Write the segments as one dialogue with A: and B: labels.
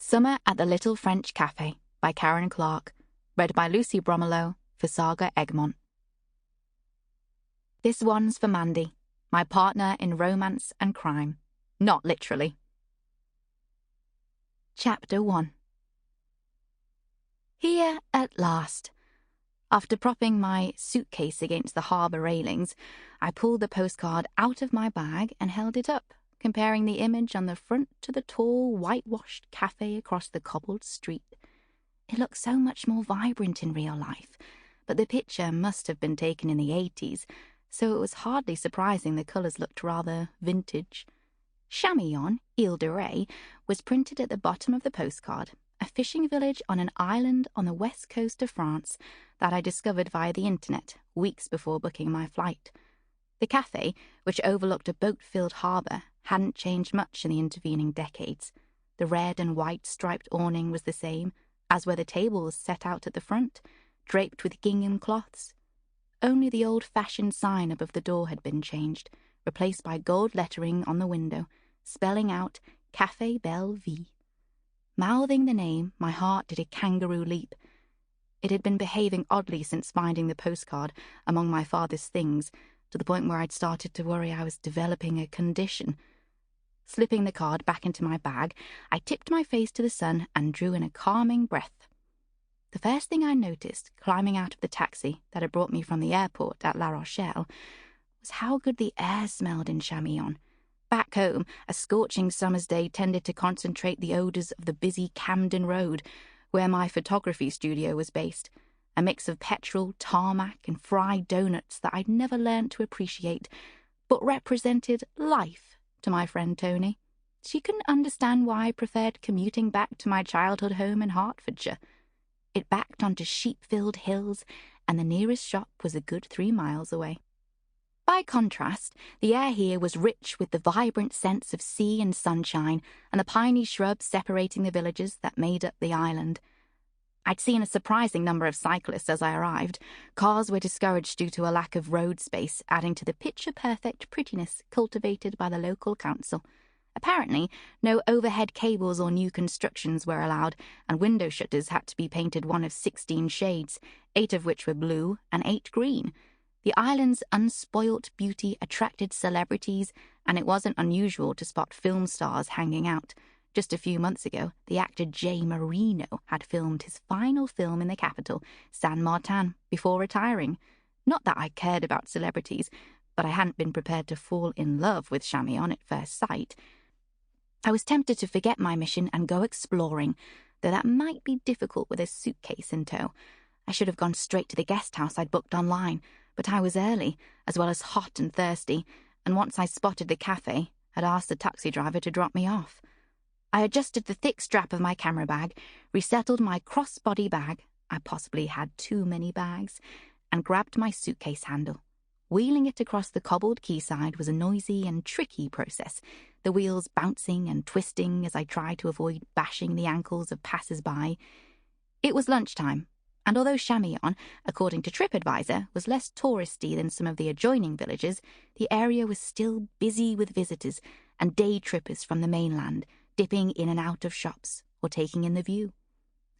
A: Summer at the Little French Café by Karen Clarke, read by Lucy Bromilow for SAGA Egmont. This one's for Mandy, my partner in romance and crime. Not literally. Chapter 1. Here at last. After propping my suitcase against the harbour railings, I pulled the postcard out of my bag and held it up, comparing the image on the front to the tall, whitewashed cafe across the cobbled street. It looked so much more vibrant in real life, but the picture must have been taken in the 80s, so it was hardly surprising the colours looked rather vintage. Chamillon, Île de Ré, was printed at the bottom of the postcard, a fishing village on an island on the west coast of France that I discovered via the internet weeks before booking my flight. The cafe, which overlooked a boat-filled harbour, hadn't changed much in the intervening decades. The red and white striped awning was the same, as were the tables set out at the front, draped with gingham cloths. Only the old-fashioned sign above the door had been changed, replaced by gold lettering on the window, spelling out Café Belle Vie. Mouthing the name, my heart did a kangaroo leap. It had been behaving oddly since finding the postcard among my father's things, to the point where I'd started to worry I was developing a condition. Slipping the card back into my bag, I tipped my face to the sun and drew in a calming breath. The first thing I noticed, climbing out of the taxi that had brought me from the airport at La Rochelle, was how good the air smelled in Chamillon. Back home, a scorching summer's day tended to concentrate the odours of the busy Camden Road, where my photography studio was based, a mix of petrol, tarmac, and fried doughnuts that I'd never learned to appreciate, but represented life to my friend Tony. She couldn't understand why I preferred commuting back to my childhood home in Hertfordshire. It backed onto sheep-filled hills, and the nearest shop was a good 3 miles away. By contrast, the air here was rich with the vibrant sense of sea and sunshine and the piney shrubs separating the villages that made up the island. I'd seen a surprising number of cyclists as I arrived. Cars were discouraged due to a lack of road space, adding to the picture-perfect prettiness cultivated by the local council. Apparently, no overhead cables or new constructions were allowed, and window shutters had to be painted one of 16 shades, 8 of which were blue and 8 green. The island's unspoilt beauty attracted celebrities, and it wasn't unusual to spot film stars hanging out. Just a few months ago, the actor Jay Marino had filmed his final film in the capital, San Martin, before retiring. Not that I cared about celebrities, but I hadn't been prepared to fall in love with Chamillon at first sight. I was tempted to forget my mission and go exploring, though that might be difficult with a suitcase in tow. I should have gone straight to the guest house I'd booked online, but I was early, as well as hot and thirsty, and once I spotted the cafe, had asked the taxi driver to drop me off. I adjusted the thick strap of my camera bag, resettled my crossbody bag — I possibly had too many bags — and grabbed my suitcase handle. Wheeling it across the cobbled quayside was a noisy and tricky process, the wheels bouncing and twisting as I tried to avoid bashing the ankles of passers-by. It was lunchtime, and although Chamillon, according to TripAdvisor, was less touristy than some of the adjoining villages, the area was still busy with visitors and day trippers from the mainland, dipping in and out of shops or taking in the view.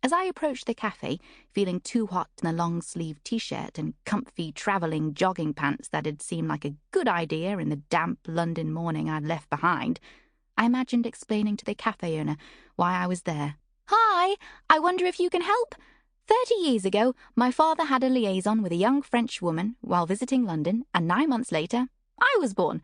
A: As I approached the cafe, feeling too hot in a long-sleeved t-shirt and comfy travelling jogging pants that had seemed like a good idea in the damp London morning I'd left behind, I imagined explaining to the cafe owner why I was there. "Hi, I wonder if you can help? 30 years ago, my father had a liaison with a young French woman while visiting London, and 9 months later, I was born.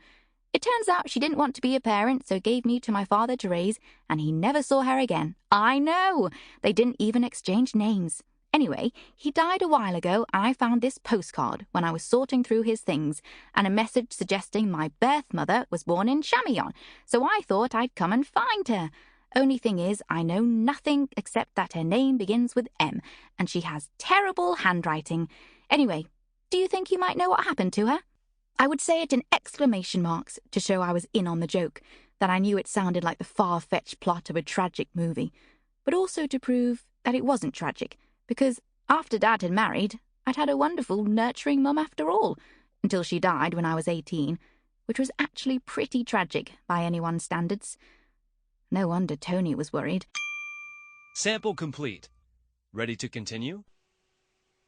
A: It turns out she didn't want to be a parent, so gave me to my father to raise, and he never saw her again. I know! They didn't even exchange names. Anyway, he died a while ago, and I found this postcard when I was sorting through his things, and a message suggesting my birth mother was born in Chamillon, so I thought I'd come and find her. Only thing is, I know nothing except that her name begins with M, and she has terrible handwriting. Anyway, do you think you might know what happened to her?" I would say it in exclamation marks to show I was in on the joke, that I knew it sounded like the far-fetched plot of a tragic movie, but also to prove that it wasn't tragic, because after Dad had married, I'd had a wonderful, nurturing mum after all, until she died when I was 18, which was actually pretty tragic by anyone's standards. No wonder Tony was worried.
B: Sample complete. Ready to continue?